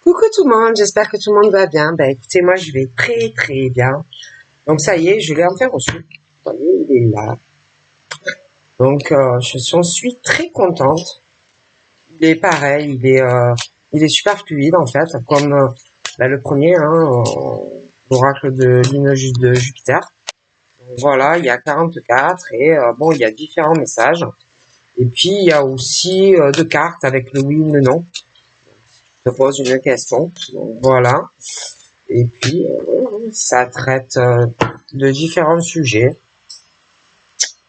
Coucou tout le monde, j'espère que tout le monde va bien. Ben écoutez, moi je vais très très bien. Donc ça y est, je l'ai enfin reçu. Attendez, il est là. Donc j'en suis très contente. Il est pareil, il est super fluide en fait, comme le premier, l'oracle de Lune de Jupiter. Donc, voilà, il y a 44 et bon, il y a différents messages. Et puis il y a aussi deux cartes avec le oui ou le non. Je te pose une question. Donc voilà. Et puis, ça traite de différents sujets.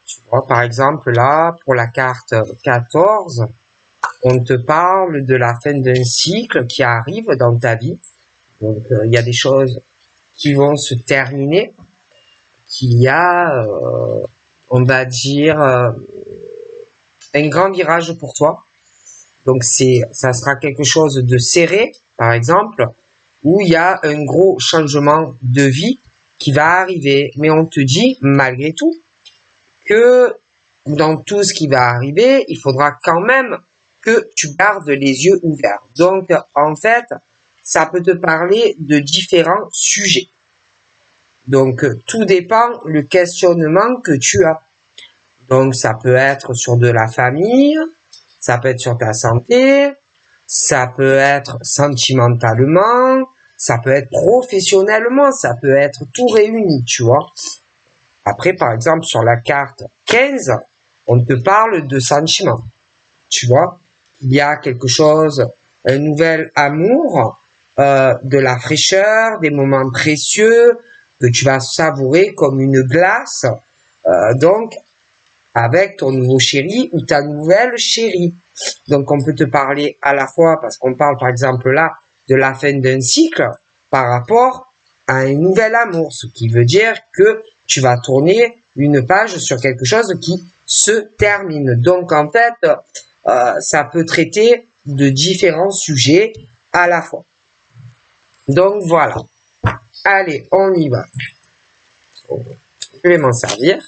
Tu vois, par exemple, là, pour la carte 14, on te parle de la fin d'un cycle qui arrive dans ta vie. Donc, il y a des choses qui vont se terminer, qu'il y a, on va dire, un grand virage pour toi. Donc, ça sera quelque chose de serré, par exemple, où il y a un gros changement de vie qui va arriver. Mais on te dit, malgré tout, que dans tout ce qui va arriver, il faudra quand même que tu gardes les yeux ouverts. Donc, en fait, ça peut te parler de différents sujets. Donc, tout dépend le questionnement que tu as. Donc, ça peut être sur de la famille, ça peut être sur ta santé, ça peut être sentimentalement, ça peut être professionnellement, ça peut être tout réuni, tu vois. Après, par exemple, sur la carte 15, on te parle de sentiments, tu vois. Il y a quelque chose, un nouvel amour, de la fraîcheur, des moments précieux que tu vas savourer comme une glace. Donc, avec ton nouveau chéri ou ta nouvelle chérie. Donc, on peut te parler à la fois, parce qu'on parle par exemple là de la fin d'un cycle par rapport à un nouvel amour, ce qui veut dire que tu vas tourner une page sur quelque chose qui se termine. Donc, en fait, ça peut traiter de différents sujets à la fois. Donc, voilà. Allez, on y va. Je vais m'en servir.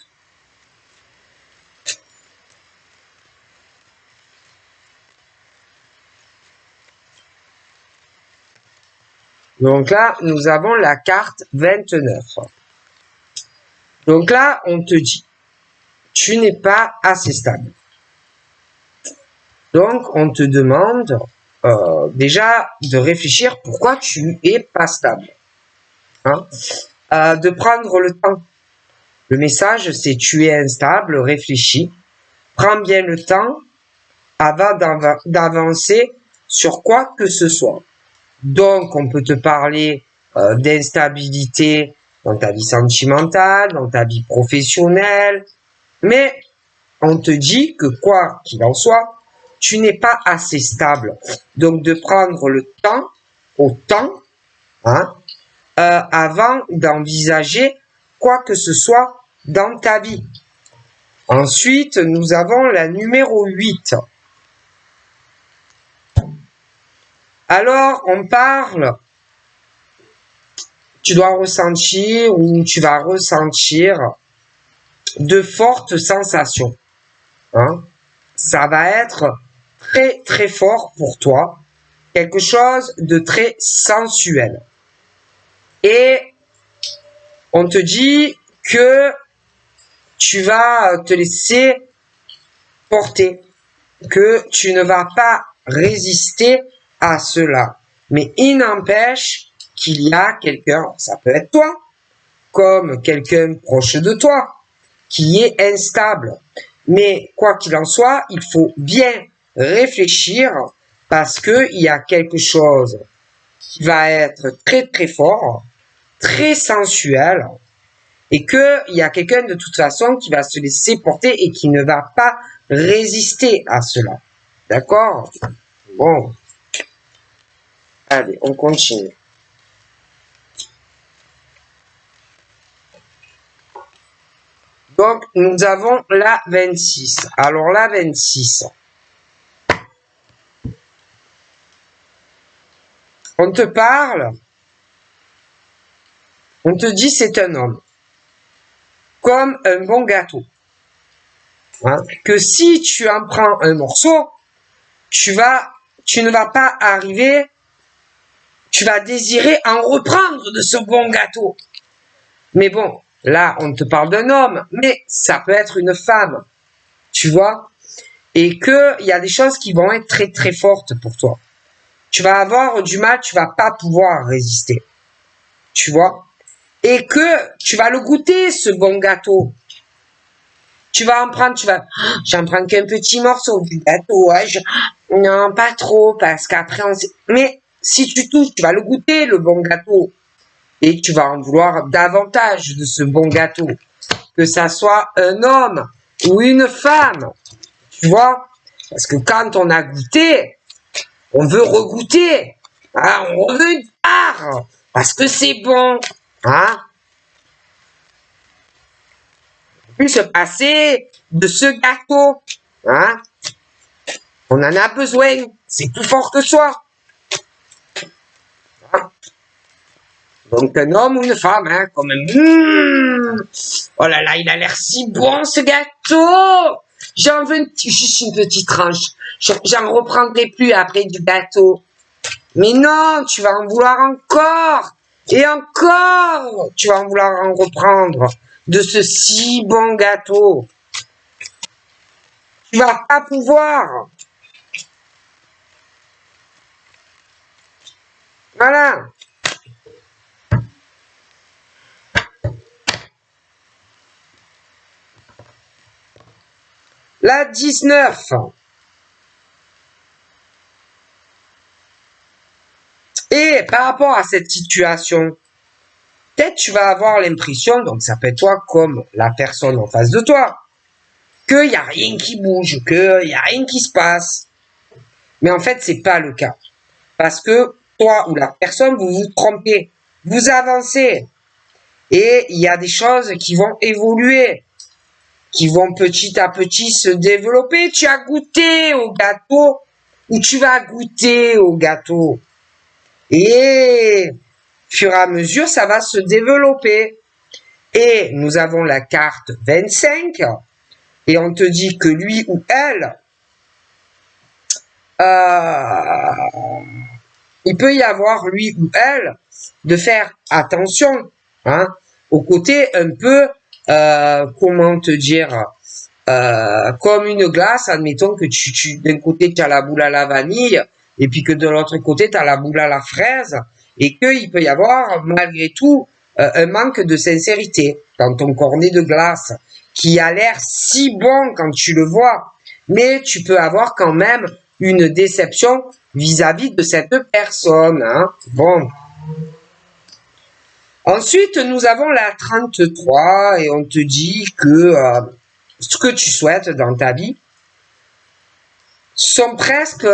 Donc là, nous avons la carte 29. Donc là, on te dit, tu n'es pas assez stable. Donc, on te demande déjà de réfléchir pourquoi tu es pas stable. De prendre le temps. Le message, c'est tu es instable, réfléchis. Prends bien le temps avant d'avancer sur quoi que ce soit. Donc, on peut te parler d'instabilité dans ta vie sentimentale, dans ta vie professionnelle, mais on te dit que quoi qu'il en soit, tu n'es pas assez stable. Donc, de prendre le temps, au temps, avant d'envisager quoi que ce soit dans ta vie. Ensuite, nous avons la numéro 8. Alors, on parle, tu dois ressentir ou tu vas ressentir de fortes sensations. Ça va être très très fort pour toi, quelque chose de très sensuel. Et on te dit que tu vas te laisser porter, que tu ne vas pas résister à cela. Mais il n'empêche qu'il y a quelqu'un, ça peut être toi, comme quelqu'un proche de toi, qui est instable. Mais quoi qu'il en soit, il faut bien réfléchir parce que il y a quelque chose qui va être très très fort, très sensuel, et que il y a quelqu'un de toute façon qui va se laisser porter et qui ne va pas résister à cela. D'accord? Bon. Allez, on continue. Donc, nous avons la 26. Alors, la 26. On te parle, on te dit c'est un homme, comme un bon gâteau. Que si tu en prends un morceau, tu ne vas pas arriver tu vas désirer en reprendre de ce bon gâteau. Mais bon, là, on te parle d'un homme, mais ça peut être une femme, tu vois, et qu'il y a des choses qui vont être très très fortes pour toi. Tu vas avoir du mal, tu vas pas pouvoir résister, tu vois, et que tu vas le goûter, ce bon gâteau. Tu vas en prendre, j'en prends qu'un petit morceau du gâteau, hein, non, pas trop, parce qu'après, mais si tu touches, tu vas le goûter, le bon gâteau, et tu vas en vouloir davantage de ce bon gâteau, que ça soit un homme ou une femme, tu vois, parce que quand on a goûté, on veut regoûter, hein, on veut une part, parce que c'est bon, hein. Puis se passer de ce gâteau, hein. On en a besoin, c'est plus fort que soi. Hein? Donc un homme ou une femme, hein, comme oh là là, il a l'air si bon ce gâteau. J'en veux juste une petite tranche. J'en reprendrai plus après du gâteau. Mais non, tu vas en vouloir encore. Et encore, tu vas en vouloir en reprendre de ce si bon gâteau. Tu vas pas pouvoir. Voilà. La 19. Et par rapport à cette situation, peut-être tu vas avoir l'impression, donc ça peut être toi comme la personne en face de toi, qu'il n'y a rien qui bouge, qu'il n'y a rien qui se passe. Mais en fait, c'est pas le cas. Parce que toi ou la personne, vous vous trompez, vous avancez. Et il y a des choses qui vont évoluer, qui vont petit à petit se développer. Tu as goûté au gâteau ou tu vas goûter au gâteau. Et au fur et à mesure, ça va se développer. Et nous avons la carte 25. Et on te dit que lui ou elle, il peut y avoir lui ou elle de faire attention, hein, au côté un peu, comment te dire, comme une glace, admettons que d'un côté tu as la boule à la vanille, et puis que de l'autre côté tu as la boule à la fraise, et qu'il peut y avoir malgré tout un manque de sincérité dans ton cornet de glace, qui a l'air si bon quand tu le vois, mais tu peux avoir quand même une déception vis-à-vis de cette personne. Hein. Bon. Ensuite, nous avons la 33 et on te dit que ce que tu souhaites dans ta vie sont presque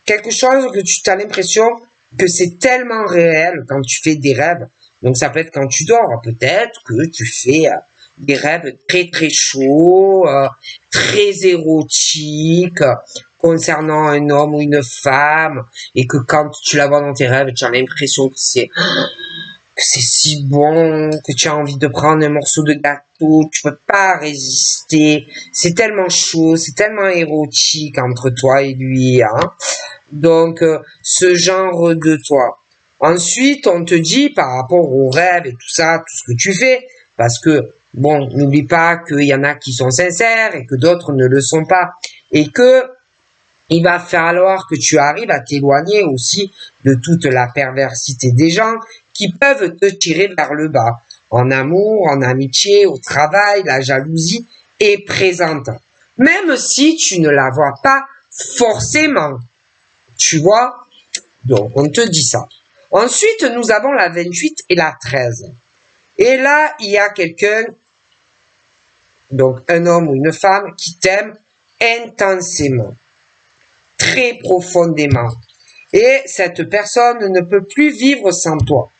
quelque chose que tu as l'impression que c'est tellement réel quand tu fais des rêves. Donc ça peut être quand tu dors, peut-être que tu fais des rêves très très chauds, très érotiques, concernant un homme ou une femme, et que quand tu la vois dans tes rêves, tu as l'impression que c'est si bon, que tu as envie de prendre un morceau de gâteau, tu peux pas résister, c'est tellement chaud, c'est tellement érotique entre toi et lui, hein. Donc, ce genre de toi. Ensuite, on te dit par rapport aux rêves et tout ça, tout ce que tu fais, parce que, bon, n'oublie pas qu'il y en a qui sont sincères et que d'autres ne le sont pas, et que il va falloir que tu arrives à t'éloigner aussi de toute la perversité des gens qui peuvent te tirer vers le bas. En amour, en amitié, au travail, la jalousie est présente. Même si tu ne la vois pas forcément. Tu vois? Donc, on te dit ça. Ensuite, nous avons la 28 et la 13. Et là, il y a quelqu'un, donc un homme ou une femme, qui t'aime intensément, très profondément. Et cette personne ne peut plus vivre sans toi.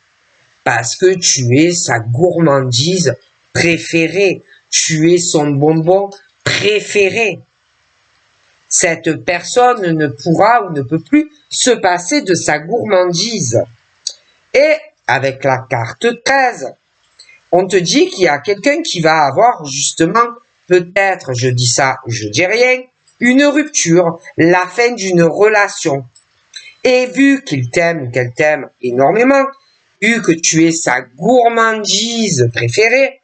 Parce que tu es sa gourmandise préférée. Tu es son bonbon préféré. Cette personne ne pourra ou ne peut plus se passer de sa gourmandise. Et avec la carte 13, on te dit qu'il y a quelqu'un qui va avoir justement, peut-être, je dis ça, je dis rien, une rupture, la fin d'une relation. Et vu qu'il t'aime ou qu'elle t'aime énormément, vu que tu es sa gourmandise préférée,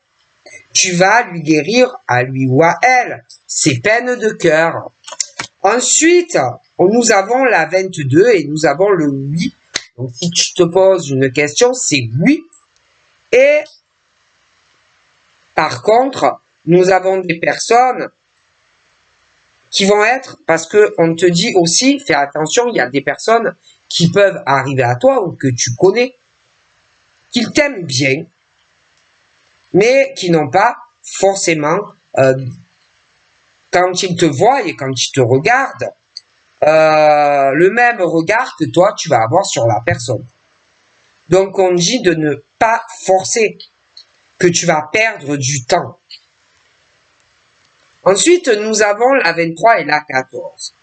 tu vas lui guérir à lui ou à elle ses peines de cœur. Ensuite, nous avons la 22 et nous avons le oui. Donc, si tu te poses une question, c'est oui. Et par contre, nous avons des personnes qui vont être, parce que on te dit aussi, fais attention, il y a des personnes qui peuvent arriver à toi ou que tu connais, qu'ils t'aiment bien, mais qui n'ont pas forcément, quand ils te voient et quand ils te regardent, le même regard que toi, tu vas avoir sur la personne. Donc, on dit de ne pas forcer, que tu vas perdre du temps. Ensuite, nous avons la 23 et la 14.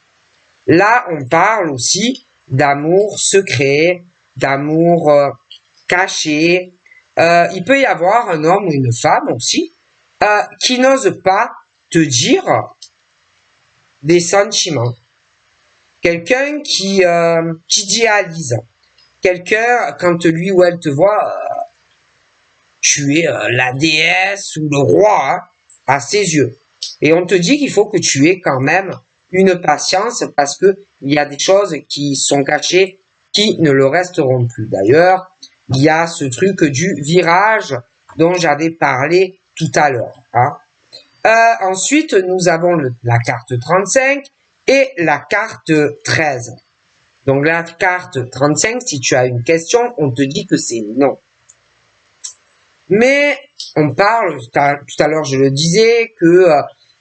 Là, on parle aussi d'amour secret, d'amour caché. Il peut y avoir un homme ou une femme aussi qui n'ose pas te dire des sentiments. Quelqu'un qui idéalise. Quelqu'un, quand lui ou elle te voit, tu es la déesse ou le roi hein, à ses yeux. Et on te dit qu'il faut que tu aies quand même une patience parce que il y a des choses qui sont cachées qui ne le resteront plus. D'ailleurs, il y a ce truc du virage dont j'avais parlé tout à l'heure. Hein. Ensuite, nous avons la carte 35 et la carte 13. Donc la carte 35, si tu as une question, on te dit que c'est non. Mais on parle, tout à l'heure je le disais, que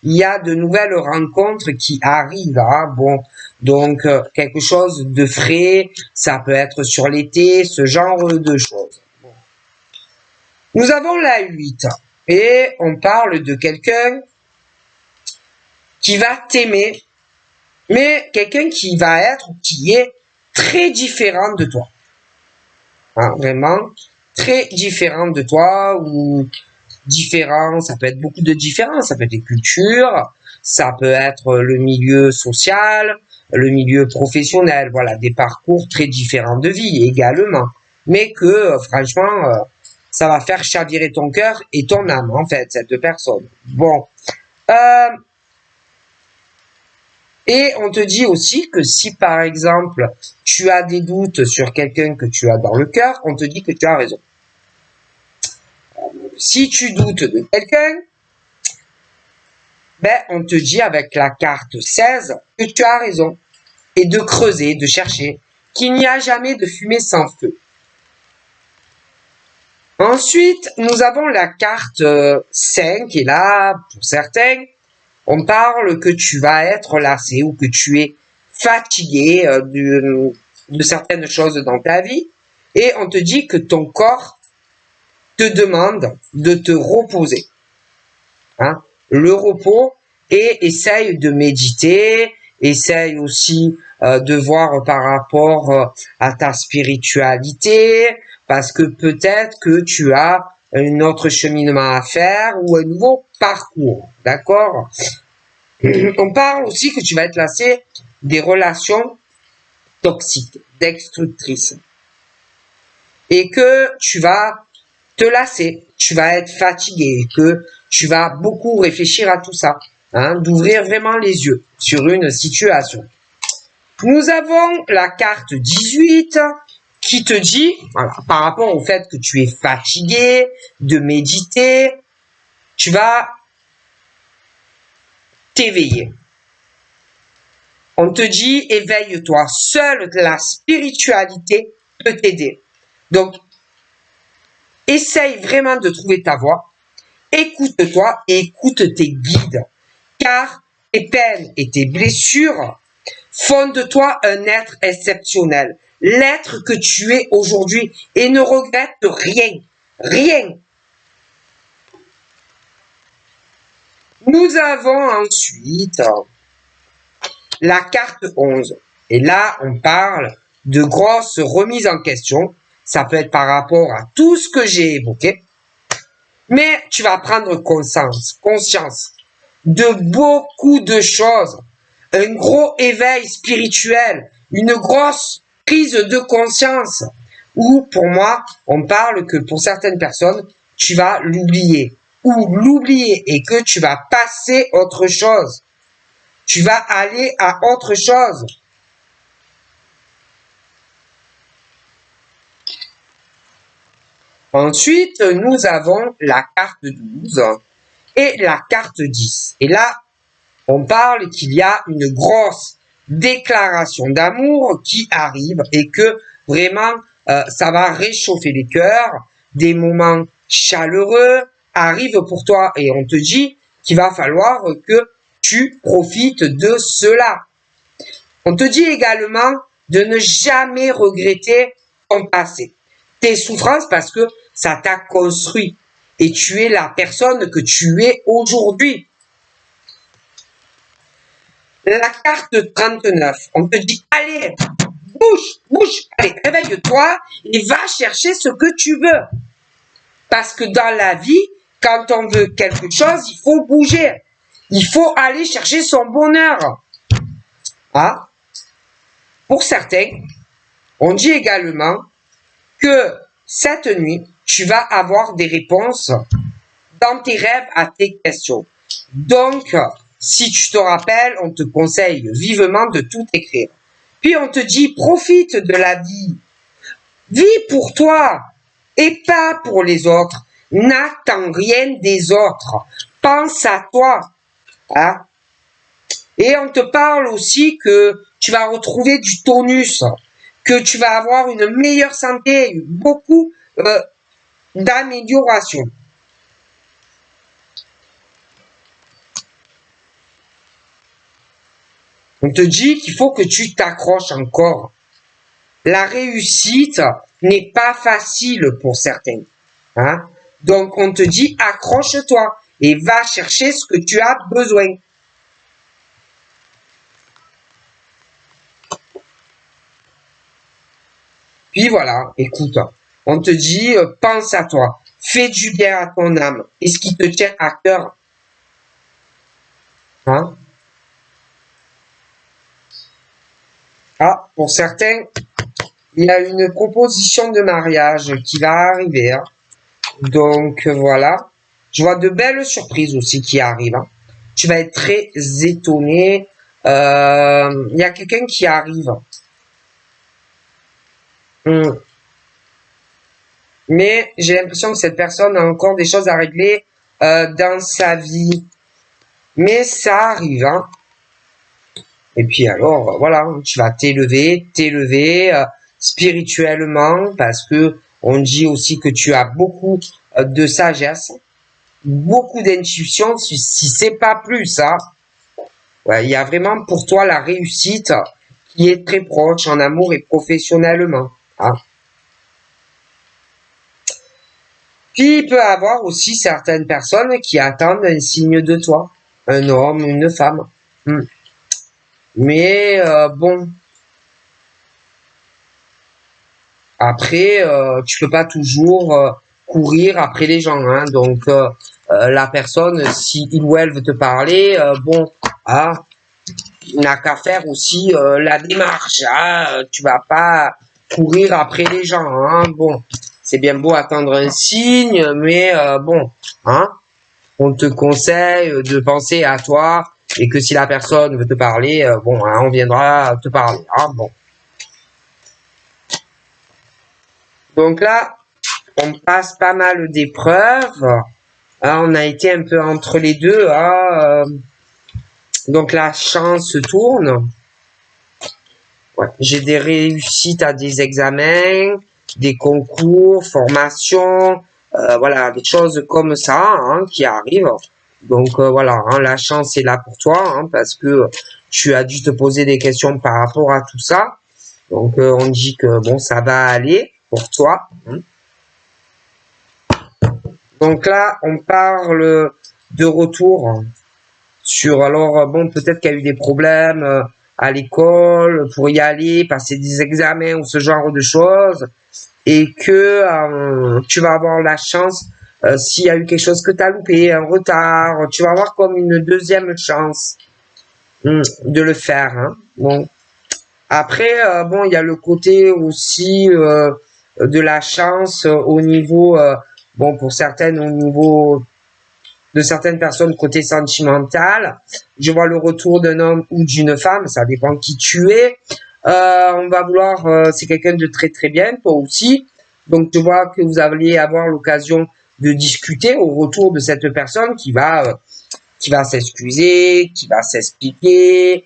il y a de nouvelles rencontres qui arrivent. Hein, bon, donc quelque chose de frais, ça peut être sur l'été, ce genre de choses. Bon. Nous avons la 8 et on parle de quelqu'un qui va t'aimer, mais quelqu'un qui va être, qui est très différent de toi. Hein, vraiment, très différent de toi ou différent, ça peut être beaucoup de différences, ça peut être les cultures, ça peut être le milieu social, le milieu professionnel, voilà, des parcours très différents de vie également, mais que franchement, ça va faire chavirer ton cœur et ton âme, en fait, cette personne. Bon. Et on te dit aussi que si, par exemple, tu as des doutes sur quelqu'un que tu as dans le cœur, on te dit que tu as raison. Si tu doutes de quelqu'un, ben, on te dit avec la carte 16 que tu as raison. Et de creuser, de chercher, qu'il n'y a jamais de fumée sans feu. Ensuite, nous avons la carte 5, et là, pour certains, on parle que tu vas être lassé ou que tu es fatigué de certaines choses dans ta vie. Et on te dit que ton corps te demande de te reposer. Hein, le repos et essaye de méditer, essaye aussi de voir par rapport à ta spiritualité, parce que peut-être que tu as un autre cheminement à faire ou un nouveau parcours, d'accord? On parle aussi que tu vas être lassé des relations toxiques, destructrices, et que tu vas te lasser, tu vas être fatigué, que tu vas beaucoup réfléchir à tout ça, hein, d'ouvrir vraiment les yeux sur une situation. Nous avons la carte 18 qui te dit, voilà, par rapport au fait que tu es fatigué, de méditer, tu vas t'éveiller. On te dit, éveille-toi, seule la spiritualité peut t'aider. Donc, essaye vraiment de trouver ta voie, écoute-toi et écoute tes guides, car tes peines et tes blessures font de toi un être exceptionnel, l'être que tu es aujourd'hui, et ne regrette rien, rien. Nous avons ensuite la carte 11, et là on parle de grosses remises en question, ça peut être par rapport à tout ce que j'ai évoqué, mais tu vas prendre conscience de beaucoup de choses, un gros éveil spirituel, une grosse prise de conscience. Ou pour moi, on parle que pour certaines personnes, tu vas l'oublier. Ou l'oublier et que tu vas passer autre chose. Tu vas aller à autre chose. Ensuite, nous avons la carte 12 et la carte 10. Et là, on parle qu'il y a une grosse déclaration d'amour qui arrive et que vraiment, ça va réchauffer les cœurs. Des moments chaleureux arrivent pour toi et on te dit qu'il va falloir que tu profites de cela. On te dit également de ne jamais regretter ton passé, tes souffrances, parce que ça t'a construit et tu es la personne que tu es aujourd'hui. La carte 39, on te dit, allez, bouge, allez, réveille-toi et va chercher ce que tu veux. Parce que dans la vie, quand on veut quelque chose, il faut bouger. Il faut aller chercher son bonheur. Ah. Pour certains, on dit également que cette nuit, tu vas avoir des réponses dans tes rêves à tes questions. Donc, si tu te rappelles, on te conseille vivement de tout écrire. Puis on te dit, profite de la vie. Vis pour toi et pas pour les autres. N'attends rien des autres. Pense à toi. Hein? Et on te parle aussi que tu vas retrouver du tonus, que tu vas avoir une meilleure santé, beaucoup d'amélioration. On te dit qu'il faut que tu t'accroches encore. La réussite n'est pas facile pour certains. Hein? Donc on te dit accroche-toi et va chercher ce que tu as besoin. Puis voilà, écoute, on te dit pense à toi, fais du bien à ton âme et ce qui te tient à cœur. Hein? Ah, pour certains, il y a une proposition de mariage qui va arriver. Hein. Donc voilà, je vois de belles surprises aussi qui arrivent. Hein. Tu vas être très étonné. Il y a quelqu'un qui arrive. Mais j'ai l'impression que cette personne a encore des choses à régler dans sa vie. Mais ça arrive. Hein. Et puis alors, voilà, tu vas t'élever spirituellement parce que on dit aussi que tu as beaucoup de sagesse, beaucoup d'intuition, si c'est pas plus, hein. Ouais, il y a vraiment pour toi la réussite qui est très proche en amour et professionnellement. Hein. Puis il peut y avoir aussi certaines personnes qui attendent un signe de toi, un homme, une femme. Mais bon, après, tu peux pas toujours courir après les gens. Hein. Donc la personne, si il ou elle veut te parler, bon, ah, n'a qu'à faire aussi la démarche. Hein. Tu vas pas courir après les gens. Hein. Bon, c'est bien beau attendre un signe, mais bon, hein, on te conseille de penser à toi et que si la personne veut te parler, bon, hein, on viendra te parler. Hein, bon. Donc là, on passe pas mal d'épreuves. Hein, on a été un peu entre les deux. Hein, donc la chance tourne. Ouais, j'ai des réussites à des examens, des concours, formations, voilà, des choses comme ça hein, qui arrivent. Donc voilà, hein, la chance est là pour toi hein, parce que tu as dû te poser des questions par rapport à tout ça. Donc on dit que bon, ça va aller pour toi. Hein. Donc là, on parle de retour sur alors bon, peut-être qu'il y a eu des problèmes à l'école pour y aller, passer des examens ou ce genre de choses, et que tu vas avoir la chance, s'il y a eu quelque chose que tu as loupé, un retard, tu vas avoir comme une deuxième chance de le faire. Hein. Bon, Après, bon, il y a le côté aussi de la chance au niveau, bon, pour certaines, au niveau de certaines personnes côté sentimental. Je vois le retour d'un homme ou d'une femme, ça dépend qui tu es. On va vouloir, c'est quelqu'un de très très bien, toi aussi. Donc, je vois que vous allez avoir l'occasion de discuter au retour de cette personne qui va s'excuser, qui va s'expliquer.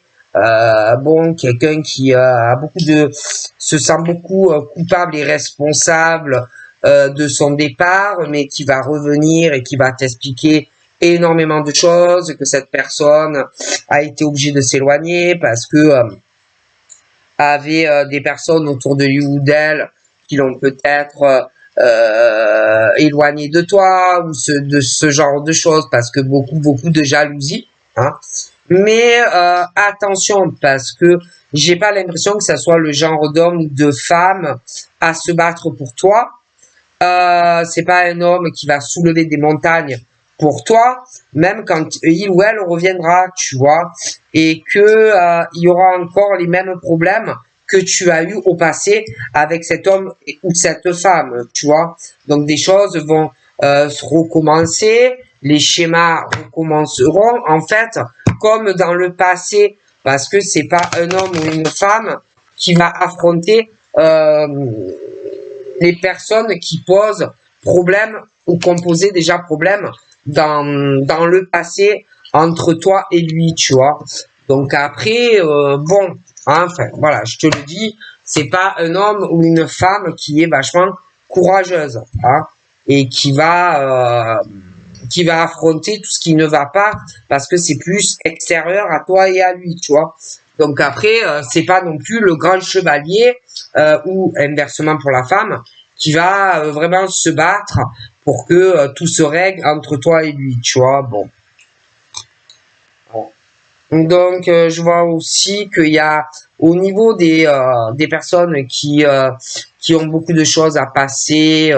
Bon, quelqu'un qui a beaucoup de se sent beaucoup coupable et responsable de son départ, mais qui va revenir et qui va t'expliquer énormément de choses, que cette personne a été obligée de s'éloigner parce que avait des personnes autour de lui ou d'elle qui l'ont peut-être éloigné de toi ou de ce genre de choses parce que beaucoup de jalousie, hein. Mais attention parce que j'ai pas l'impression que ça soit le genre d'homme ou de femme à se battre pour toi. C'est pas un homme qui va soulever des montagnes pour toi, même quand il ou elle reviendra, tu vois, et que il y aura encore les mêmes problèmes que tu as eu au passé avec cet homme ou cette femme, tu vois. Donc des choses vont se recommencer, les schémas recommenceront, en fait, comme dans le passé, parce que c'est pas un homme ou une femme qui va affronter les personnes qui posent problème ou qui ont posé déjà problème dans le passé entre toi et lui, tu vois. Donc après, bon, hein, enfin voilà, je te le dis, c'est pas un homme ou une femme qui est vachement courageuse, hein, et qui va affronter tout ce qui ne va pas parce que c'est plus extérieur à toi et à lui, tu vois. Donc après, c'est pas non plus le grand chevalier ou inversement pour la femme qui va vraiment se battre pour que tout se règle entre toi et lui, tu vois. Bon. Donc, je vois aussi qu'il y a au niveau des personnes qui ont beaucoup de choses à passer,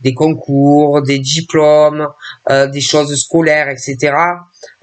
des concours, des diplômes, des choses scolaires, etc.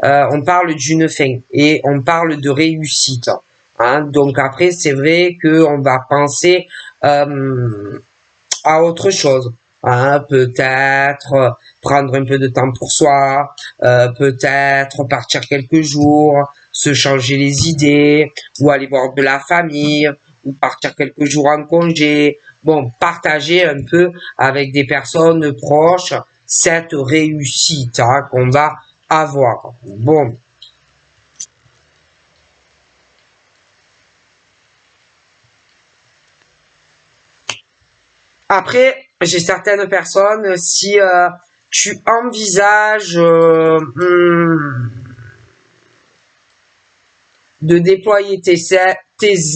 On parle d'une fin et on parle de réussite. Hein. Donc après, c'est vrai qu'on va penser à autre chose. Hein, peut-être prendre un peu de temps pour soi, peut-être partir quelques jours, se changer les idées, ou aller voir de la famille, ou partir quelques jours en congé. Bon, partager un peu avec des personnes proches cette réussite, hein, qu'on va avoir. Bon. Après, j'ai certaines personnes, si tu envisages de déployer tes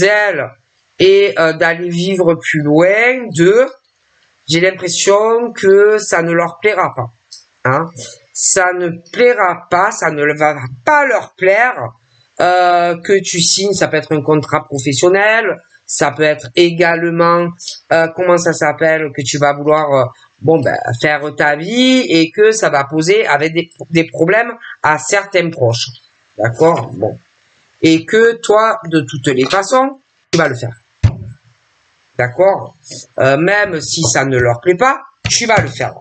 ailes et d'aller vivre plus loin j'ai l'impression que ça ne leur plaira pas. Hein. Ça ne plaira pas, ça ne va pas leur plaire que tu signes, ça peut être un contrat professionnel, ça peut être également, comment ça s'appelle, que tu vas vouloir bon ben, faire ta vie et que ça va poser avec des problèmes à certains proches. D'accord. Bon. Et que toi, de toutes les façons, tu vas le faire. D'accord. Même si ça ne leur plaît pas, tu vas le faire.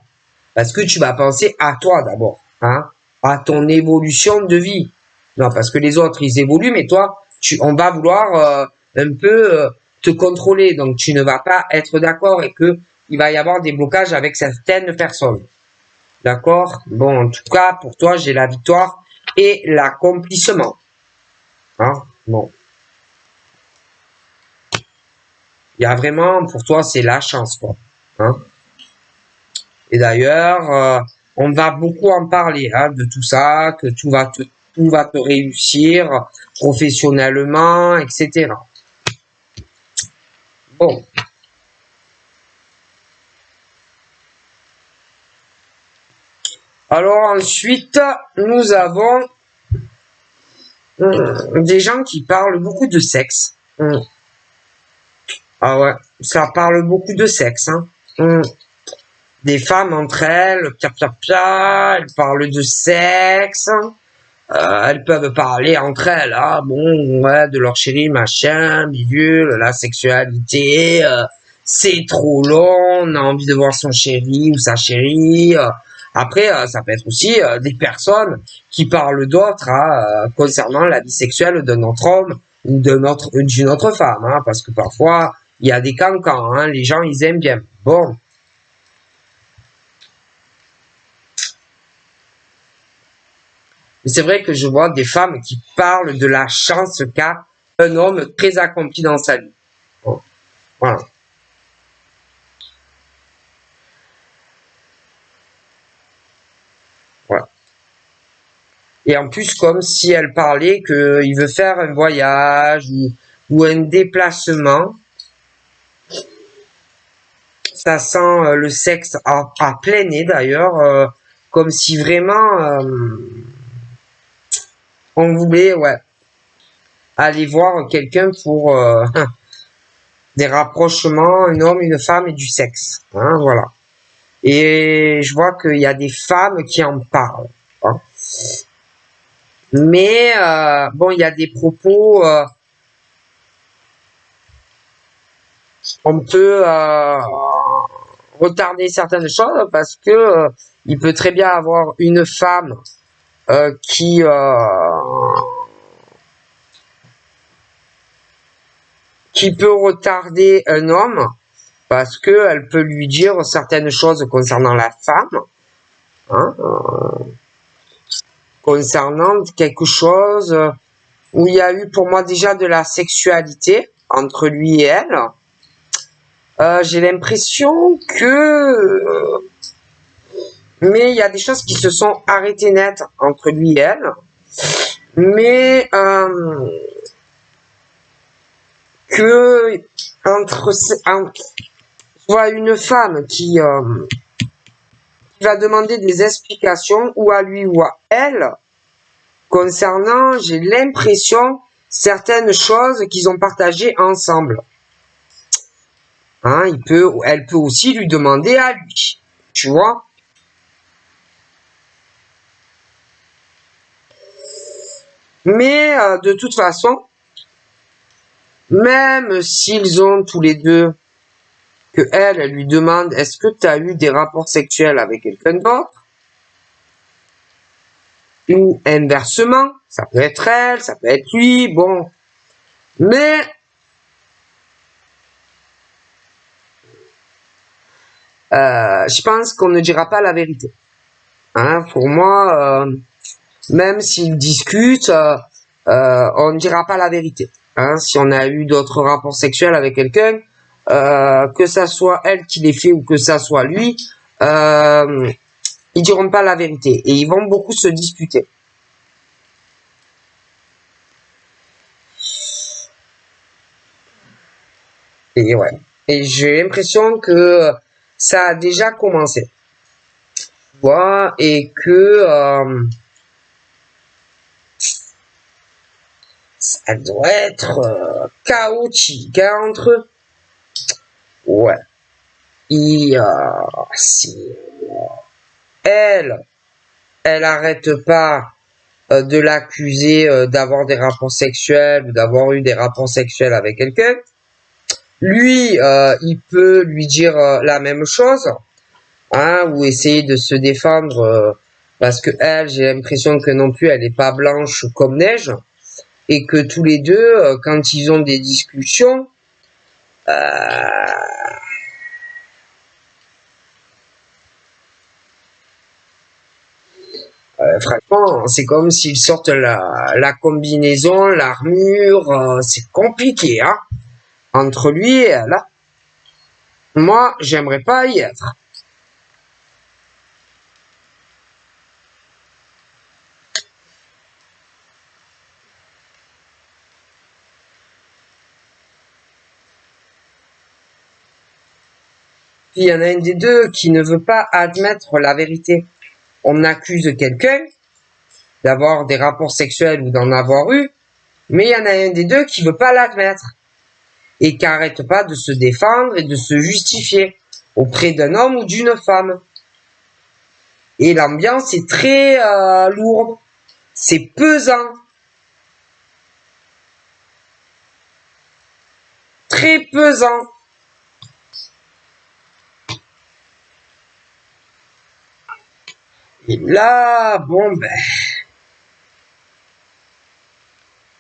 Parce que tu vas penser à toi d'abord, hein, à ton évolution de vie. Non, parce que les autres, ils évoluent, mais toi, on va vouloir un peu te contrôler. Donc, tu ne vas pas être d'accord et que il va y avoir des blocages avec certaines personnes. D'accord. Bon, en tout cas, pour toi, j'ai la victoire et l'accomplissement. Hein, bon. Il y a vraiment, pour toi, c'est la chance, quoi. Hein. Et d'ailleurs, on va beaucoup en parler, hein, de tout ça, que tout va te réussir professionnellement, etc. Bon. Alors ensuite, nous avons des gens qui parlent beaucoup de sexe. Ah ouais, ça parle beaucoup de sexe. Hein. Des femmes entre elles, elles parlent de sexe. elles peuvent parler entre elles, hein, bon, ouais, de leur chéri, machin, bidule, la sexualité, c'est trop long, on a envie de voir son chéri ou sa chérie. Après, ça peut être aussi des personnes qui parlent d'autres hein, concernant la vie sexuelle d'un autre homme ou d'une autre femme, hein, parce que parfois, il y a des cancans, hein, les gens, ils aiment bien. Bon. Mais c'est vrai que je vois des femmes qui parlent de la chance qu'a un homme très accompli dans sa vie. Bon. Voilà. Voilà. Et en plus, comme si elle parlait qu'il veut faire un voyage ou un déplacement, ça sent le sexe à plein nez d'ailleurs, comme si vraiment on voulait ouais, aller voir quelqu'un pour des rapprochements, un homme, une femme et du sexe. Hein, voilà. Et je vois qu'il y a des femmes qui en parlent. Hein. Mais bon, il y a des propos, on peut retarder certaines choses parce que il peut très bien avoir une femme qui peut retarder un homme parce que elle peut lui dire certaines choses concernant la femme, hein, concernant quelque chose où il y a eu pour moi déjà de la sexualité entre lui et elle. J'ai l'impression que mais il y a des choses qui se sont arrêtées net entre lui et elle. Mais que je vois une femme qui va demander des explications ou à lui ou à elle concernant, j'ai l'impression, certaines choses qu'ils ont partagées ensemble. Hein, elle peut aussi lui demander à lui, tu vois. Mais de toute façon, même s'ils ont tous les deux, que elle lui demande, est-ce que tu as eu des rapports sexuels avec quelqu'un d'autre? Ou inversement, ça peut être elle, ça peut être lui, bon. Mais je pense qu'on ne dira pas la vérité. Hein, pour moi, même s'ils discutent, on ne dira pas la vérité. Hein, si on a eu d'autres rapports sexuels avec quelqu'un, que ça soit elle qui les fait ou que ça soit lui, ils diront pas la vérité et ils vont beaucoup se disputer. Et ouais. Et j'ai l'impression que ça a déjà commencé. Tu vois, et que ça doit être chaotique hein, entre eux. Ouais. Et si elle arrête pas de l'accuser d'avoir des rapports sexuels ou d'avoir eu des rapports sexuels avec quelqu'un, lui, il peut lui dire la même chose, hein, ou essayer de se défendre parce que elle, j'ai l'impression que non plus, elle est pas blanche comme neige, et que tous les deux, quand ils ont des discussions, franchement, c'est comme s'ils sortent la combinaison, l'armure, c'est compliqué, hein, entre lui et elle. Hein. Moi, j'aimerais pas y être. Puis il y en a un des deux qui ne veut pas admettre la vérité. On accuse quelqu'un d'avoir des rapports sexuels ou d'en avoir eu, mais il y en a un des deux qui veut pas l'admettre et qui arrête pas de se défendre et de se justifier auprès d'un homme ou d'une femme. Et l'ambiance est très lourde. C'est pesant. Très pesant. Et là, bon, ben.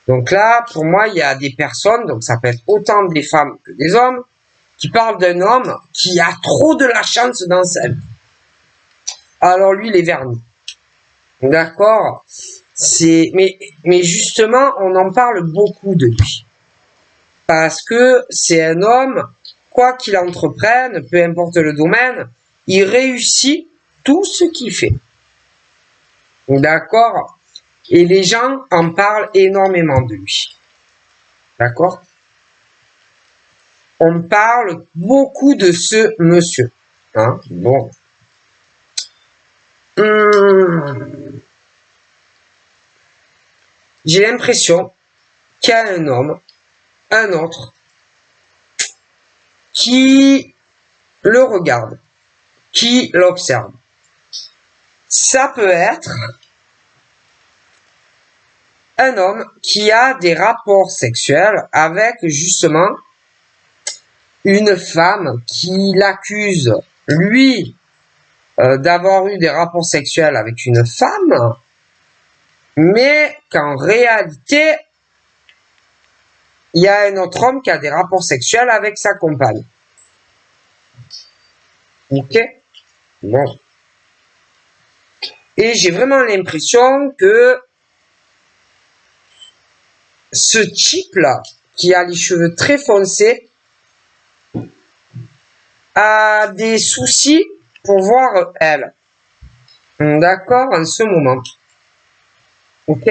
Donc là, pour moi, il y a des personnes, donc ça peut être autant des femmes que des hommes, qui parlent d'un homme qui a trop de la chance dans sa vie. Alors lui, il est verni. D'accord? Mais justement, on en parle beaucoup de lui. Parce que c'est un homme, quoi qu'il entreprenne, peu importe le domaine, il réussit tout ce qu'il fait. D'accord? Et les gens en parlent énormément de lui. D'accord? On parle beaucoup de ce monsieur. Hein? Bon. J'ai l'impression qu'il y a un homme, un autre, qui le regarde, qui l'observe. Ça peut être un homme qui a des rapports sexuels avec justement une femme qui l'accuse, lui, d'avoir eu des rapports sexuels avec une femme, mais qu'en réalité, il y a un autre homme qui a des rapports sexuels avec sa compagne. Ok? Bon. Et j'ai vraiment l'impression que ce type-là, qui a les cheveux très foncés, a des soucis pour voir elle. D'accord? En ce moment. Ok?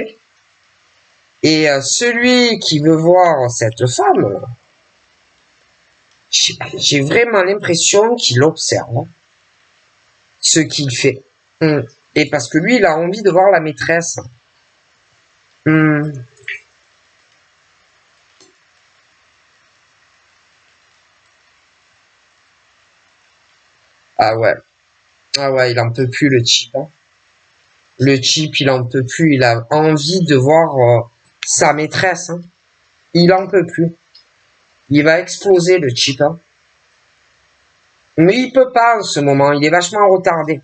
Et celui qui veut voir cette femme, j'ai vraiment l'impression qu'il observe ce qu'il fait. Et parce que lui, il a envie de voir la maîtresse. Ah ouais. Ah ouais, il en peut plus le type. Hein. Le type, il en peut plus. Il a envie de voir sa maîtresse. Hein. Il en peut plus. Il va exploser le type. Hein. Mais il peut pas en ce moment. Il est vachement retardé.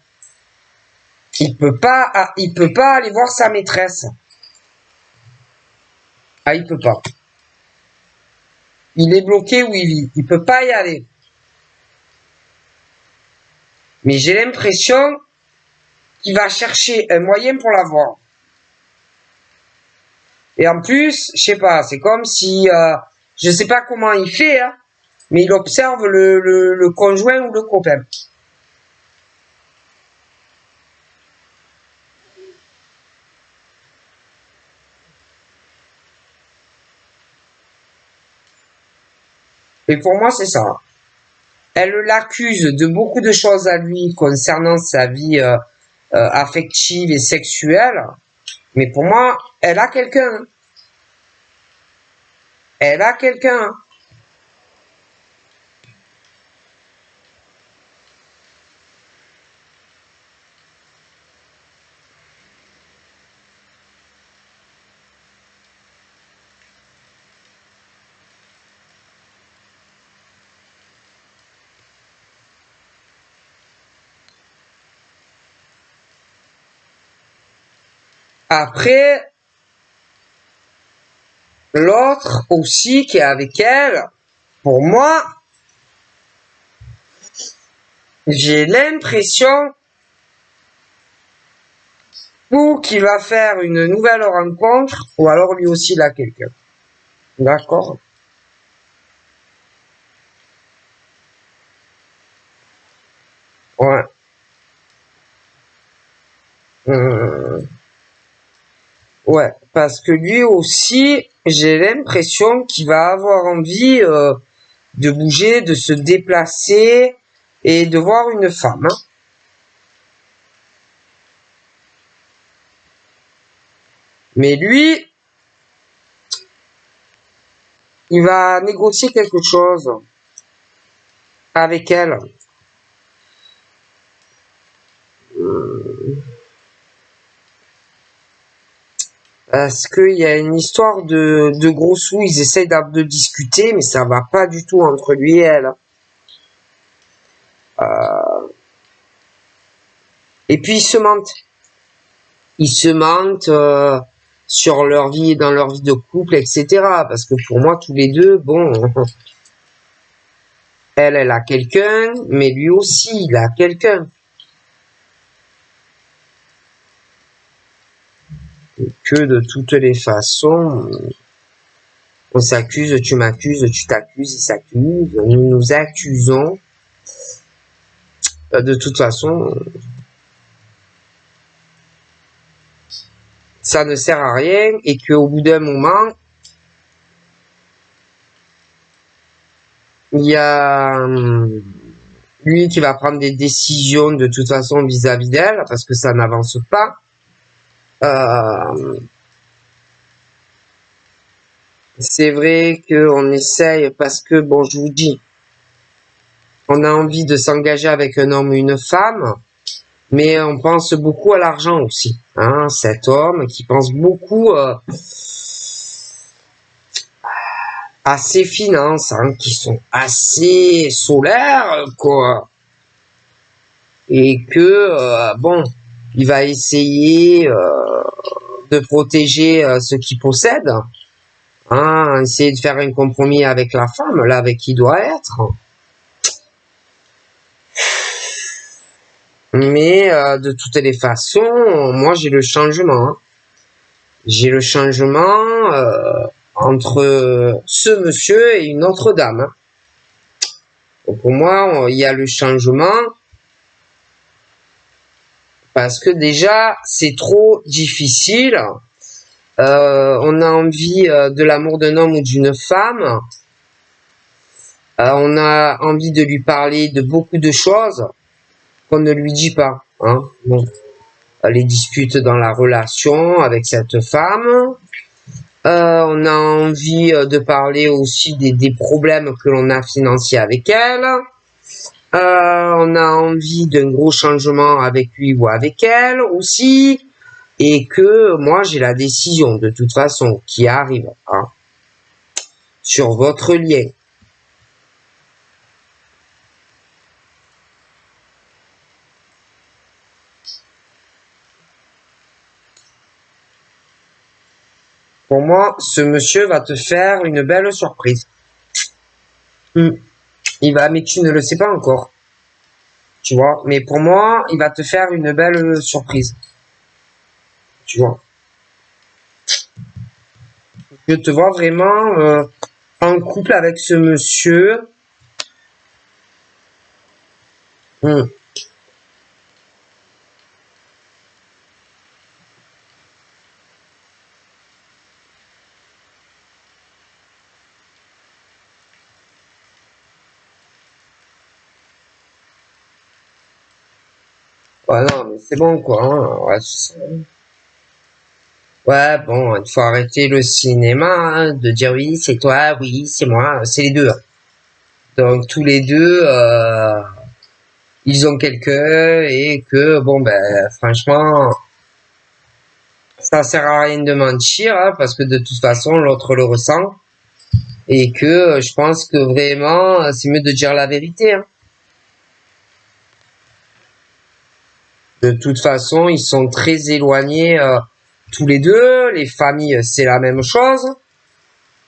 Il peut pas aller voir sa maîtresse. Ah, il peut pas. Il est bloqué où il vit. Il peut pas y aller. Mais j'ai l'impression qu'il va chercher un moyen pour la voir. Et en plus, je sais pas, c'est comme si, je sais pas comment il fait, hein, mais il observe le conjoint ou le copain. Et pour moi, c'est ça. Elle l'accuse de beaucoup de choses à lui concernant sa vie affective et sexuelle. Mais pour moi, elle a quelqu'un. Elle a quelqu'un. Après, l'autre aussi qui est avec elle, pour moi, j'ai l'impression ou qu'il va faire une nouvelle rencontre, ou alors lui aussi il a quelqu'un. D'accord? Ouais. Ouais, parce que lui aussi, j'ai l'impression qu'il va avoir envie de bouger, de se déplacer et de voir une femme. Hein. Mais lui, il va négocier quelque chose avec elle. Parce qu'il y a une histoire de gros sous, ils essayent de discuter, mais ça va pas du tout entre lui et elle. Et puis ils se mentent. Ils se mentent sur leur vie, dans leur vie de couple, etc. Parce que pour moi, tous les deux, bon, elle a quelqu'un, mais lui aussi, il a quelqu'un. Que de toutes les façons, on s'accuse, tu m'accuses, tu t'accuses, il s'accuse, nous nous accusons. De toute façon, ça ne sert à rien et qu'au bout d'un moment, il y a lui qui va prendre des décisions de toute façon vis-à-vis d'elle parce que ça n'avance pas. C'est vrai qu'on essaye parce que, bon, je vous dis, on a envie de s'engager avec un homme ou une femme, mais on pense beaucoup à l'argent aussi. Hein, cet homme qui pense beaucoup à ses finances, hein, qui sont assez solaires, quoi. Et que, bon, il va essayer de protéger ce qu'il possède, hein, essayer de faire un compromis avec la femme, là, avec qui il doit être. Mais de toutes les façons, moi, j'ai le changement. Hein. J'ai le changement entre ce monsieur et une autre dame. Hein. Donc, pour moi, il y a le changement parce que déjà, c'est trop difficile. On a envie de l'amour d'un homme ou d'une femme. On a envie de lui parler de beaucoup de choses qu'on ne lui dit pas. Hein. Donc, les disputes dans la relation avec cette femme. On a envie de parler aussi des problèmes que l'on a financiers avec elle. On a envie d'un gros changement avec lui ou avec elle aussi. Et que moi, j'ai la décision de toute façon qui arrive hein, sur votre lien. Pour moi, ce monsieur va te faire une belle surprise. Il va, mais tu ne le sais pas encore. Tu vois, mais pour moi, il va te faire une belle surprise. Tu vois. Je te vois vraiment en couple avec ce monsieur. Ouais, non, mais c'est bon, quoi. Hein. Ouais, bon, il faut arrêter le cinéma, hein, de dire oui, c'est toi, oui, c'est moi, c'est les deux. Hein. Donc, tous les deux, ils ont quelqu'un et que, bon, ben, franchement, ça sert à rien de mentir, hein, parce que de toute façon, l'autre le ressent. Et que je pense que vraiment, c'est mieux de dire la vérité. Hein. De toute façon, ils sont très éloignés tous les deux. Les familles, c'est la même chose.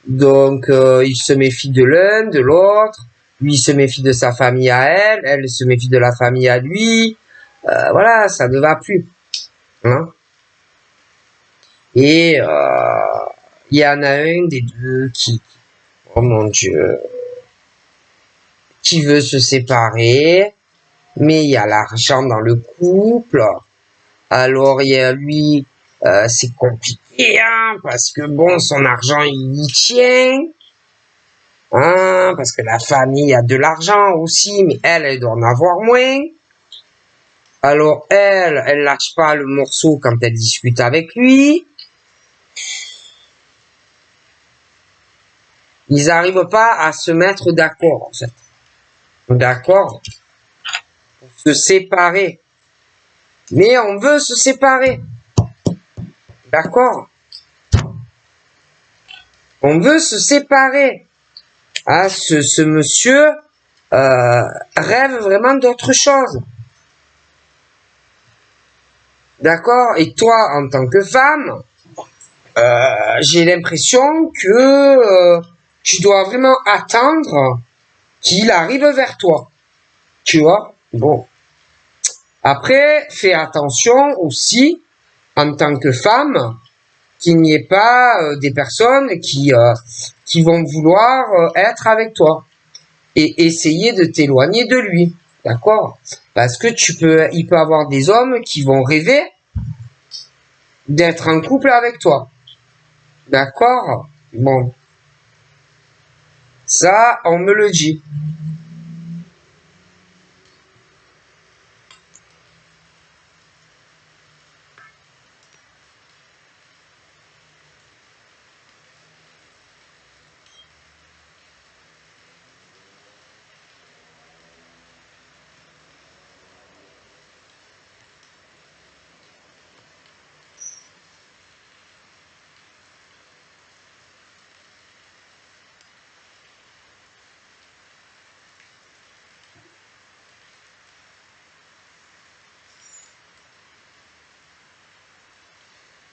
Donc, il se méfie de l'un, de l'autre. Lui, il se méfie de sa famille à elle. Elle se méfie de la famille à lui. Voilà, ça ne va plus. Hein. Et il y en a un des deux qui, oh mon Dieu, qui veut se séparer. Mais il y a l'argent dans le couple. Alors, il y a lui, c'est compliqué, hein, parce que bon, son argent, il y tient. Hein, parce que la famille a de l'argent aussi, mais elle doit en avoir moins. Alors, elle lâche pas le morceau quand elle discute avec lui. Ils n'arrivent pas à se mettre d'accord, en fait. D'accord? Pour se séparer. Mais on veut se séparer. D'accord? On veut se séparer. Ah, ce monsieur rêve vraiment d'autre chose. D'accord? Et toi, en tant que femme, j'ai l'impression que tu dois vraiment attendre qu'il arrive vers toi. Tu vois? Bon. Après, fais attention aussi, en tant que femme, qu'il n'y ait pas des personnes qui vont vouloir être avec toi et essayer de t'éloigner de lui. D'accord? Parce que il peut avoir des hommes qui vont rêver d'être en couple avec toi. D'accord? Bon. Ça, on me le dit.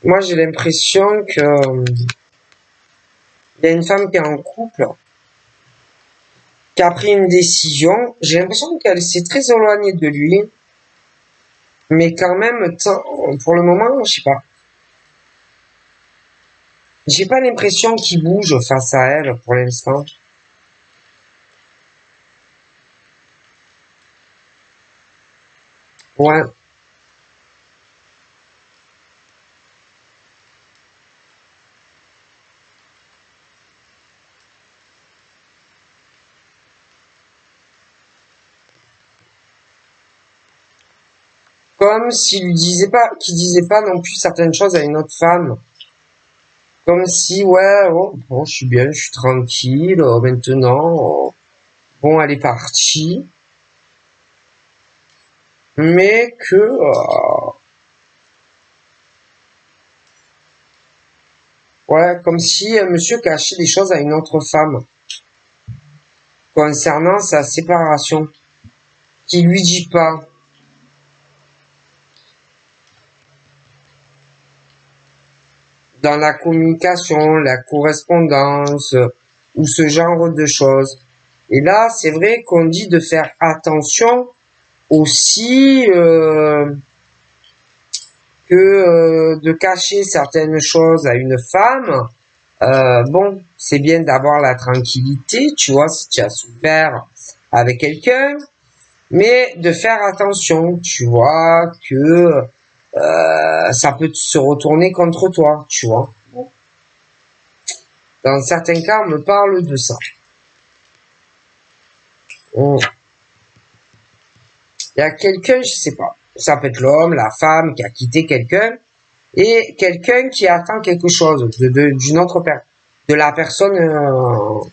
Moi, j'ai l'impression que il y a une femme qui est en couple, qui a pris une décision. J'ai l'impression qu'elle s'est très éloignée de lui, mais quand même, pour le moment, je sais pas. J'ai pas l'impression qu'il bouge face à elle pour l'instant. Ouais. Comme qu'il disait pas non plus certaines choses à une autre femme. Comme si, ouais, oh, bon, je suis bien, je suis tranquille, maintenant, bon, elle est partie. Mais que, ouais, comme si monsieur cachait des choses à une autre femme concernant sa séparation, qui lui dit pas. Dans la communication, la correspondance, ou ce genre de choses. Et là, c'est vrai qu'on dit de faire attention aussi que de cacher certaines choses à une femme. Bon, c'est bien d'avoir la tranquillité, tu vois, si tu as souffert avec quelqu'un, mais de faire attention, tu vois, que ça peut se retourner contre toi, tu vois. Dans certains cas, on me parle de ça. Il y a quelqu'un, je sais pas, ça peut être l'homme, la femme qui a quitté quelqu'un, et quelqu'un qui attend quelque chose d'une autre personne, de la personne,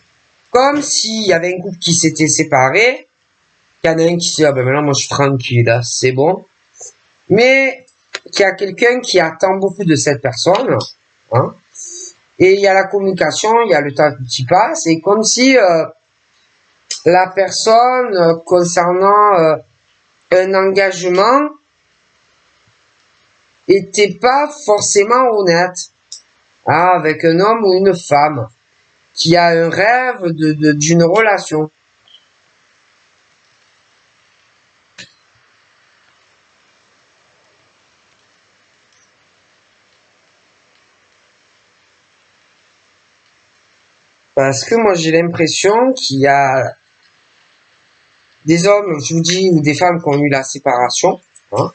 comme s'il y avait un couple qui s'était séparé, qu'il y en a un qui se dit, ah ben maintenant moi je suis tranquille, hein, c'est bon, mais qu'il y a quelqu'un qui attend beaucoup de cette personne, hein, et il y a la communication, il y a le temps qui passe, et comme si la personne, concernant un engagement, était pas forcément honnête, hein, avec un homme ou une femme qui a un rêve d'une relation. Parce que moi j'ai l'impression qu'il y a des hommes, je vous dis, ou des femmes qui ont eu la séparation, hein,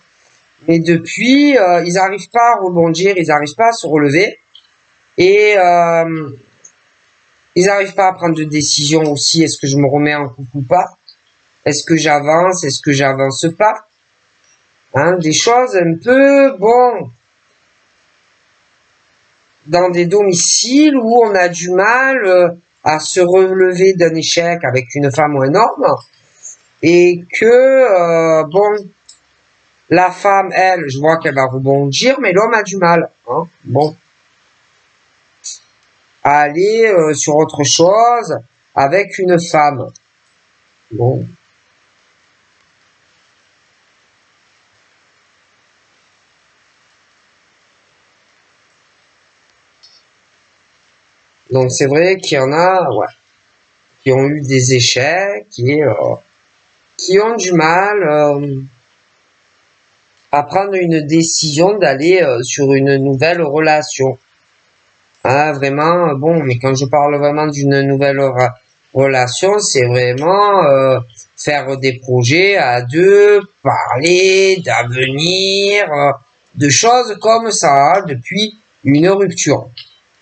mais depuis, ils n'arrivent pas à rebondir, ils n'arrivent pas à se relever, et ils n'arrivent pas à prendre de décision aussi. Est-ce que je me remets en couple ou pas? Est-ce que j'avance? Est-ce que j'avance pas? Hein, des choses un peu, bon, dans des domiciles où on a du mal à se relever d'un échec avec une femme ou un homme, et que, bon, la femme, elle, je vois qu'elle va rebondir, mais l'homme a du mal. Hein, bon. à aller sur autre chose avec une femme. Bon. Donc c'est vrai qu'il y en a, ouais, qui ont eu des échecs et qui ont du mal à prendre une décision d'aller sur une nouvelle relation. Ah, vraiment, bon, mais quand je parle vraiment d'une nouvelle relation, c'est vraiment faire des projets à deux, parler d'avenir, de choses comme ça, depuis une rupture.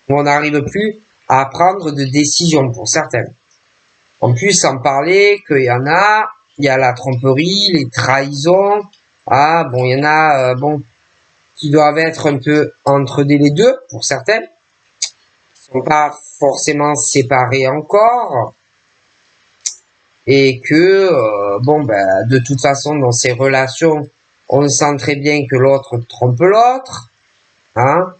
On n'arrive plus à prendre de décisions pour certaines. En plus, sans parler qu'il y en a, il y a la tromperie, les trahisons. Ah, bon, il y en a, bon, qui doivent être un peu entre les deux pour certaines. Ils sont pas forcément séparés encore. Et que, bon, ben, de toute façon, dans ces relations, on sent très bien que l'autre trompe l'autre. Hein.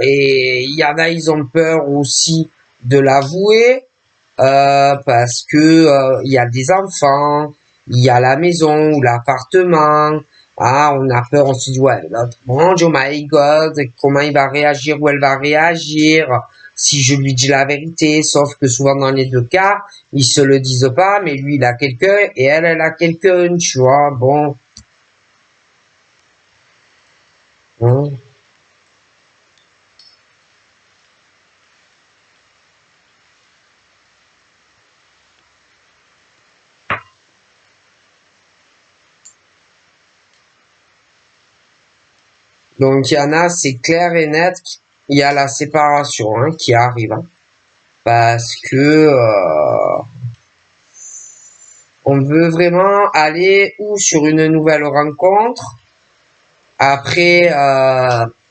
Et il y en a, ils ont peur aussi de l'avouer. Parce que il y a des enfants, il y a la maison ou l'appartement. Ah, on a peur, on se dit ouais, l'autre, mon Dieu, oh my God, comment il va réagir ou elle va réagir si je lui dis la vérité. Sauf que souvent dans les deux cas, ils se le disent pas, mais lui il a quelqu'un et elle a quelqu'un, tu vois. Bon. Hein. Donc il y en a, c'est clair et net, il y a la séparation hein, qui arrive. Hein, parce que on veut vraiment aller ou sur une nouvelle rencontre. Après,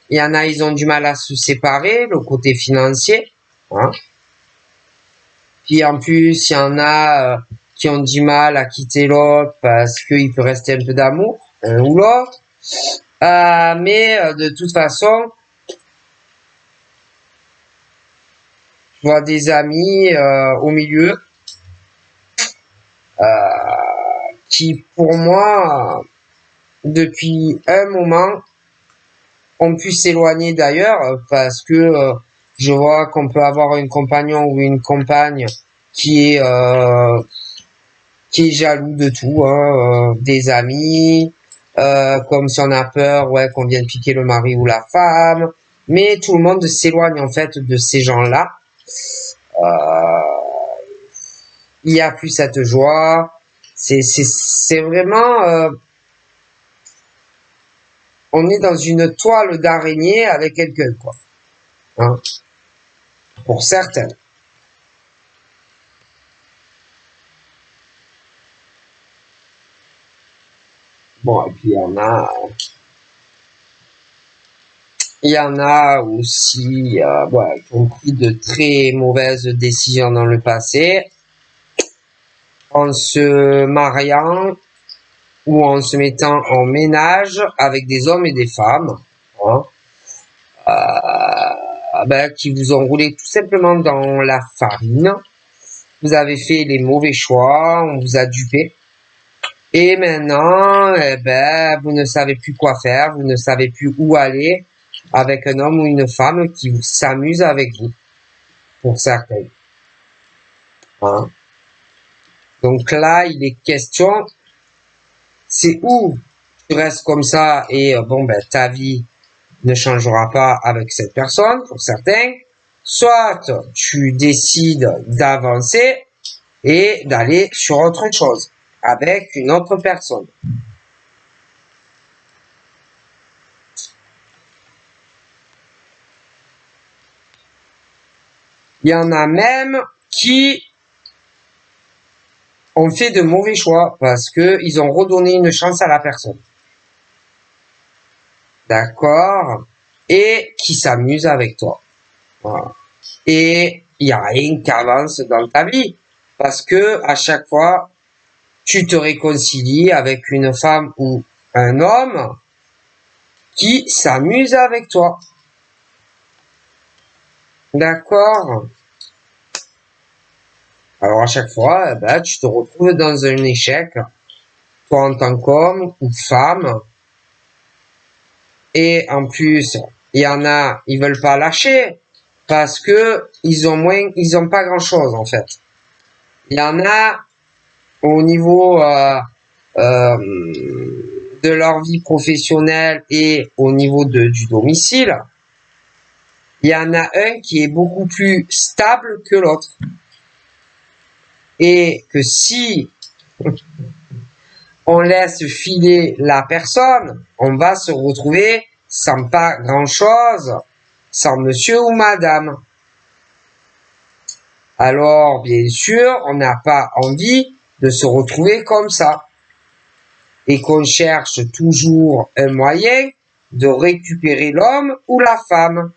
il y en a, ils ont du mal à se séparer, le côté financier. Hein. Puis en plus, il y en a qui ont du mal à quitter l'autre parce qu'il peut rester un peu d'amour, un ou l'autre. Mais de toute façon, je vois des amis au milieu qui, pour moi, depuis un moment, ont pu s'éloigner d'ailleurs parce que je vois qu'on peut avoir un compagnon ou une compagne qui est jaloux de tout, hein, des amis, comme si on a peur, ouais, qu'on vienne piquer le mari ou la femme, mais tout le monde s'éloigne en fait de ces gens-là. Il y a plus cette joie. C'est vraiment, on est dans une toile d'araignée avec quelqu'un, quoi. Hein, pour certains. Bon, et puis il y en a aussi, ouais, qui ont pris de très mauvaises décisions dans le passé, en se mariant ou en se mettant en ménage avec des hommes et des femmes, hein, qui vous ont roulé tout simplement dans la farine. Vous avez fait les mauvais choix, on vous a dupé. Et maintenant, eh ben, vous ne savez plus quoi faire, vous ne savez plus où aller avec un homme ou une femme qui s'amuse avec vous, pour certains. Hein. Donc là, il est question, c'est où tu restes comme ça et bon, ben, ta vie ne changera pas avec cette personne, pour certains. Soit tu décides d'avancer et d'aller sur autre chose, avec une autre personne. Il y en a même qui ont fait de mauvais choix parce que ils ont redonné une chance à la personne. D'accord? Et qui s'amusent avec toi. Voilà. Et il n'y a rien qui avance dans ta vie. Parce que à chaque fois, tu te réconcilies avec une femme ou un homme qui s'amuse avec toi. D'accord. Alors à chaque fois, tu te retrouves dans un échec, toi en tant qu'homme ou femme, et en plus, il y en a, ils veulent pas lâcher parce que ils ont pas grand chose en fait. Il y en a au niveau de leur vie professionnelle et au niveau du domicile, il y en a un qui est beaucoup plus stable que l'autre. Et que si on laisse filer la personne, on va se retrouver sans pas grand-chose, sans monsieur ou madame. Alors, bien sûr, on n'a pas envie de se retrouver comme ça. Et qu'on cherche toujours un moyen de récupérer l'homme ou la femme.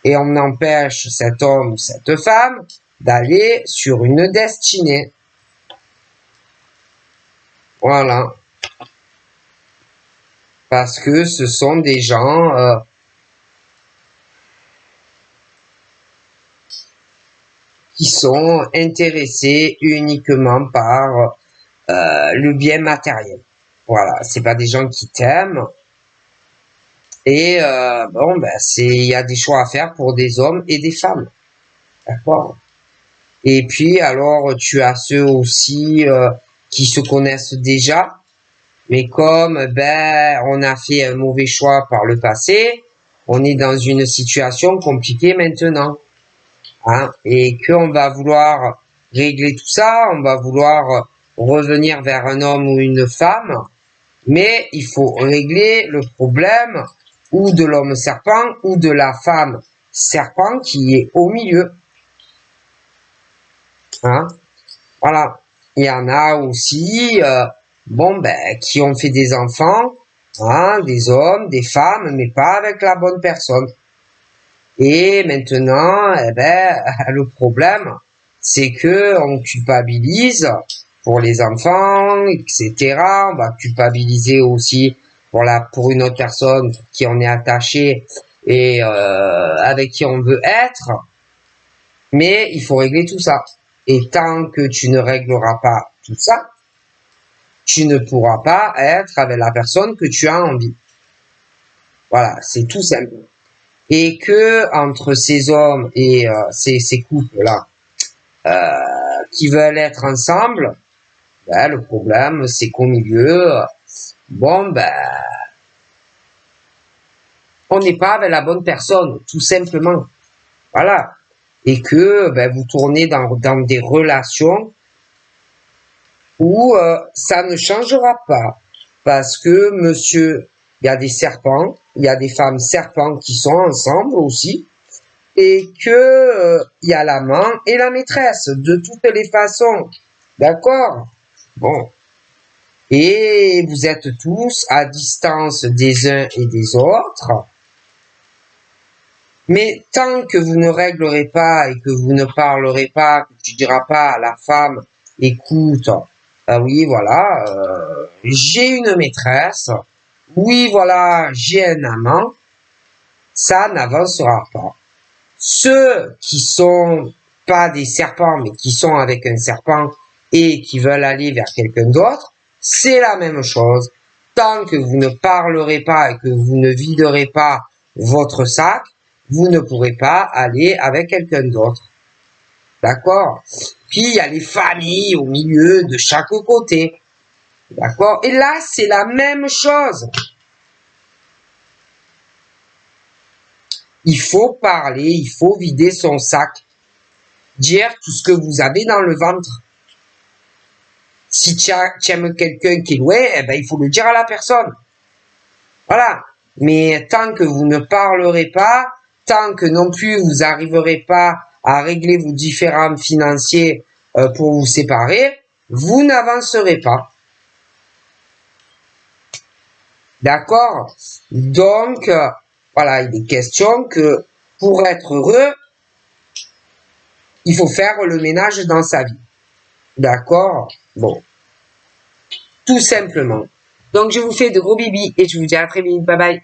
Et on empêche cet homme ou cette femme d'aller sur une destinée. Voilà. Parce que ce sont des gens qui sont intéressés uniquement par le bien matériel. Voilà, c'est pas des gens qui t'aiment. Et bon, il y a des choix à faire pour des hommes et des femmes. D'accord. Et puis alors, tu as ceux aussi qui se connaissent déjà, mais comme on a fait un mauvais choix par le passé, on est dans une situation compliquée maintenant. Hein, et qu'on va vouloir régler tout ça, on va vouloir revenir vers un homme ou une femme, mais il faut régler le problème ou de l'homme serpent ou de la femme serpent qui est au milieu. Hein, voilà. Il y en a aussi, qui ont fait des enfants, hein, des hommes, des femmes, mais pas avec la bonne personne. Et maintenant, le problème, c'est que on culpabilise pour les enfants, etc. On va culpabiliser aussi pour une autre personne qui on est attaché et avec qui on veut être. Mais il faut régler tout ça. Et tant que tu ne régleras pas tout ça, tu ne pourras pas être avec la personne que tu as envie. Voilà, c'est tout simple. Et que entre ces hommes et ces couples-là qui veulent être ensemble, le problème c'est qu'au milieu, on n'est pas avec la bonne personne, tout simplement. Voilà. Et que vous tournez dans des relations où ça ne changera pas. Parce que monsieur, il y a des serpents, il y a des femmes serpents qui sont ensemble aussi, et que il y a l'amant et la maîtresse, de toutes les façons. D'accord? Bon. Et vous êtes tous à distance des uns et des autres. Mais tant que vous ne réglerez pas et que vous ne parlerez pas, que tu diras pas à la femme, écoute, oui, voilà, j'ai une maîtresse, oui, voilà, j'ai un amant, ça n'avancera pas. Ceux qui sont pas des serpents, mais qui sont avec un serpent et qui veulent aller vers quelqu'un d'autre, c'est la même chose. Tant que vous ne parlerez pas et que vous ne viderez pas votre sac, vous ne pourrez pas aller avec quelqu'un d'autre. D'accord? Puis il y a les familles au milieu de chaque côté. D'accord? Et là, c'est la même chose. Il faut parler, il faut vider son sac. Dire tout ce que vous avez dans le ventre. Si tu aimes quelqu'un qui est loin, il faut le dire à la personne. Voilà. Mais tant que vous ne parlerez pas, tant que non plus vous n'arriverez pas à régler vos différends financiers pour vous séparer, vous n'avancerez pas. D'accord? Donc, voilà, il est question que pour être heureux, il faut faire le ménage dans sa vie. D'accord? Bon. Tout simplement. Donc, je vous fais de gros bibis et je vous dis à très vite. Bye bye.